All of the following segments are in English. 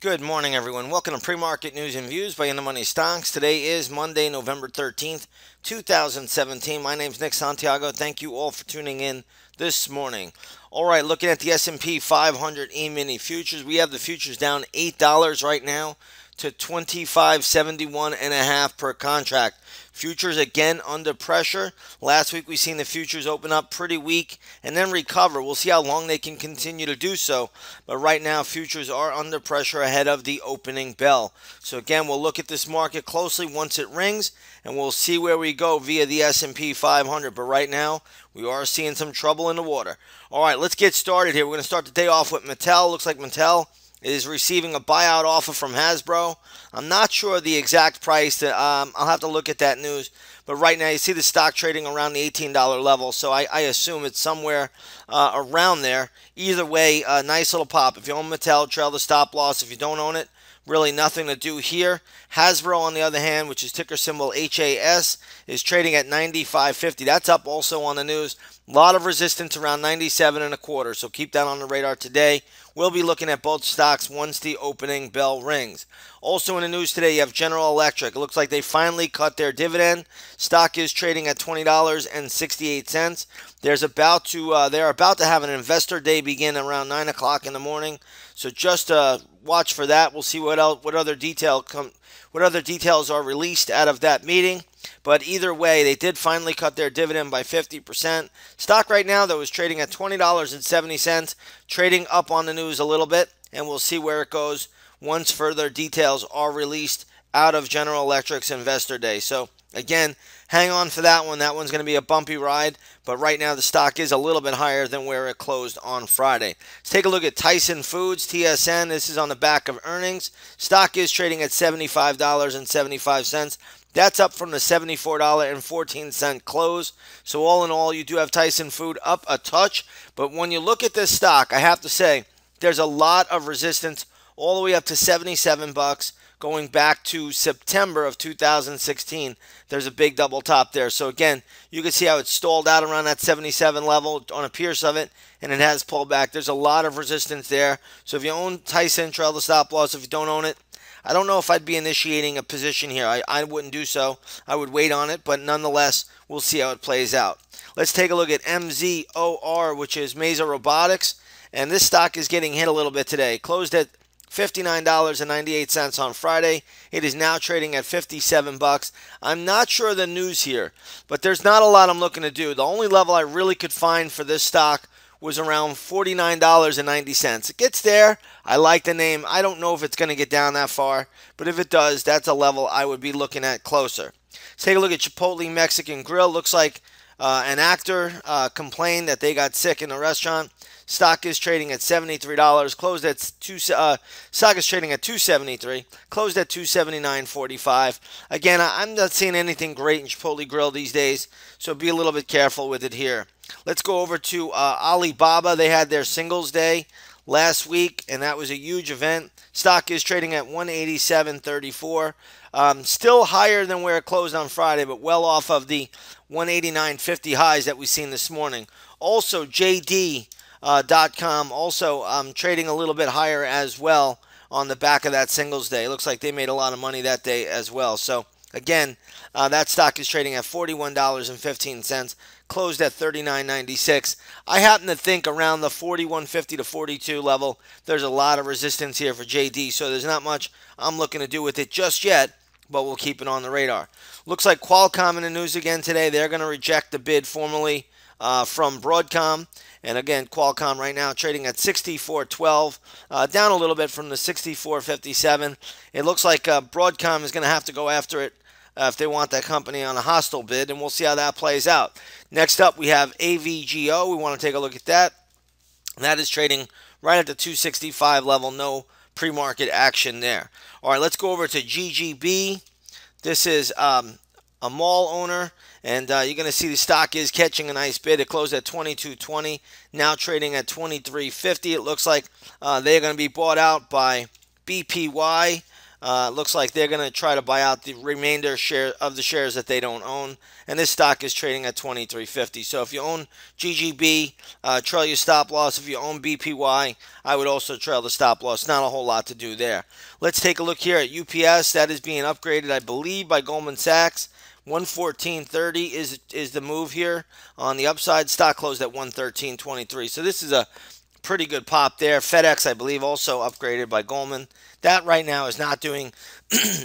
Good morning, everyone. Welcome to Pre-Market News and Views by InTheMoneyStocks. Today is Monday, November 13th, 2017. My name is Nick Santiago. Thank you all for tuning in this morning. All right, looking at the S&P 500 E-mini futures, we have the futures down $8 right now to 25.71.5 per contract. Futures again under pressure. Last week we seen the futures open up pretty weak and then recover. We'll see how long they can continue to do so. But right now futures are under pressure ahead of the opening bell. So again, we'll look at this market closely once it rings and we'll see where we go via the S&P 500. But right now we are seeing some trouble in the water. All right, let's get started here. We're going to start the day off with Mattel. Looks like Mattel is receiving a buyout offer from Hasbro. I'm not sure the exact price. I'll have to look at that news. But right now, you see the stock trading around the $18 level, so I assume it's somewhere around there. Either way, a nice little pop. If you own Mattel, trail the stop loss. If you don't own it, really nothing to do here. Hasbro, on the other hand, which is ticker symbol HAS, is trading at $95.50. That's up also on the news. A lot of resistance around 97.25, so keep that on the radar today. We'll be looking at both stocks once the opening bell rings. Also in the news today, you have General Electric. It looks like they finally cut their dividend. Stock is trading at $20.68. They're about to have an investor day begin around 9 o'clock in the morning. So just watch for that. We'll see what other details are released out of that meeting. But either way, they did finally cut their dividend by 50%. Stock right now, though, is trading at $20.70, trading up on the news a little bit, and we'll see where it goes once further details are released out of General Electric's Investor Day. So, again, hang on for that one. That one's going to be a bumpy ride, but right now the stock is a little bit higher than where it closed on Friday. Let's take a look at Tyson Foods, TSN. This is on the back of earnings. Stock is trading at $75.75. That's up from the $74.14 close. So all in all, you do have Tyson Food up a touch. But when you look at this stock, I have to say, there's a lot of resistance all the way up to 77 bucks. Going back to September of 2016, there's a big double top there. So again, you can see how it's stalled out around that 77 level on a pierce of it, and it has pulled back. There's a lot of resistance there. So if you own Tyson, trail the stop loss. If you don't own it, I don't know if I'd be initiating a position here. I wouldn't do so. I would wait on it, but nonetheless, we'll see how it plays out. Let's take a look at MZOR, which is Mesa Robotics, and this stock is getting hit a little bit today. Closed at $59.98 on Friday. It is now trading at 57 bucks. I'm not sure of the news here, but there's not a lot I'm looking to do. The only level I really could find for this stock was around $49.90. It gets there. I like the name. I don't know if it's going to get down that far, but if it does, that's a level I would be looking at closer. Let's take a look at Chipotle Mexican Grill. Looks like an actor complained that they got sick in the restaurant. Stock is trading at $73. Closed at stock is trading at $273. Closed at $279.45. Again, I'm not seeing anything great in Chipotle Grill these days, so be a little bit careful with it here. Let's go over to Alibaba. They had their Singles Day last week, and that was a huge event. Stock is trading at $187.34. Still higher than where it closed on Friday, but well off of the $189.50 highs that we've seen this morning. Also, JD.com also trading a little bit higher as well on the back of that Singles Day. It looks like they made a lot of money that day as well. So, again, that stock is trading at $41.15. Closed at $39.96. I happen to think around the $41.50 to $42 level, there's a lot of resistance here for JD, so there's not much I'm looking to do with it just yet, but we'll keep it on the radar. Looks like Qualcomm in the news again today. They're going to reject the bid formally from Broadcom. And again, Qualcomm right now trading at $64.12, down a little bit from the $64.57. It looks like Broadcom is going to have to go after it if they want that company on a hostile bid, and we'll see how that plays out. Next up, we have AVGO. We want to take a look at that. That is trading right at the 265 level. No pre-market action there. All right, let's go over to GGB. This is a mall owner, and you're going to see the stock is catching a nice bid. It closed at $22.20, now trading at $23.50. It looks like they're going to be bought out by BPY. Looks like they're going to try to buy out the remainder share of the shares that they don't own. And this stock is trading at 23.50. So if you own GGB, trail your stop loss. If you own BPY, I would also trail the stop loss. Not a whole lot to do there. Let's take a look here at UPS. That is being upgraded, I believe, by Goldman Sachs. 114.30 is the move here on the upside. Stock closed at 113.23. So this is a pretty good pop there. FedEx, I believe, also upgraded by Goldman. That right now is not doing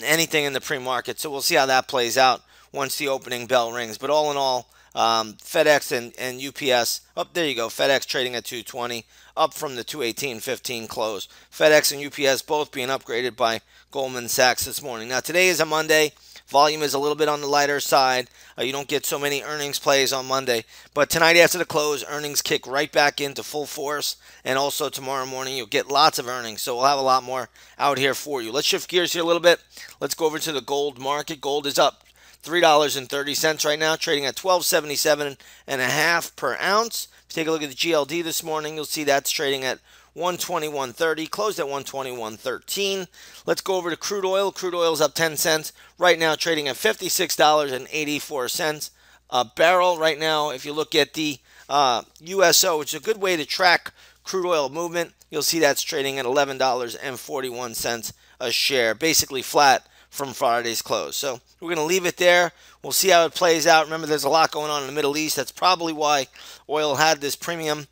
anything in the pre-market, so we'll see how that plays out once the opening bell rings. But all in all, FedEx and UPS, there you go, FedEx trading at 220, up from the 218.15 close. FedEx and UPS both being upgraded by Goldman Sachs this morning. Now, today is a Monday. Volume is a little bit on the lighter side. You don't get so many earnings plays on Monday. But tonight after the close, earnings kick right back into full force. And also tomorrow morning, you'll get lots of earnings. So we'll have a lot more out here for you. Let's shift gears here a little bit. Let's go over to the gold market. Gold is up $3.30 right now, trading at $12.77.5 per ounce. If you take a look at the GLD this morning, you'll see that's trading at 121.30, closed at 121.13. Let's go over to crude oil. Crude oil is up 10 cents. Right now trading at $56.84 a barrel. Right now, if you look at the USO, which is a good way to track crude oil movement, you'll see that's trading at $11.41 a share, basically flat from Friday's close. So we're going to leave it there. We'll see how it plays out. Remember, there's a lot going on in the Middle East. That's probably why oil had this premium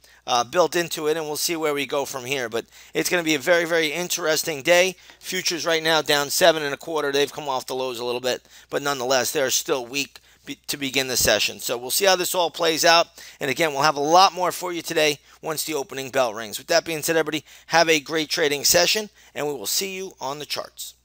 built into it, and we'll see where we go from here. But it's going to be a very, very interesting day. Futures right now down 7.25. They've come off the lows a little bit, but nonetheless, they're still weak to begin the session. So we'll see how this all plays out. And again, we'll have a lot more for you today once the opening bell rings. With that being said, everybody, have a great trading session, and we will see you on the charts.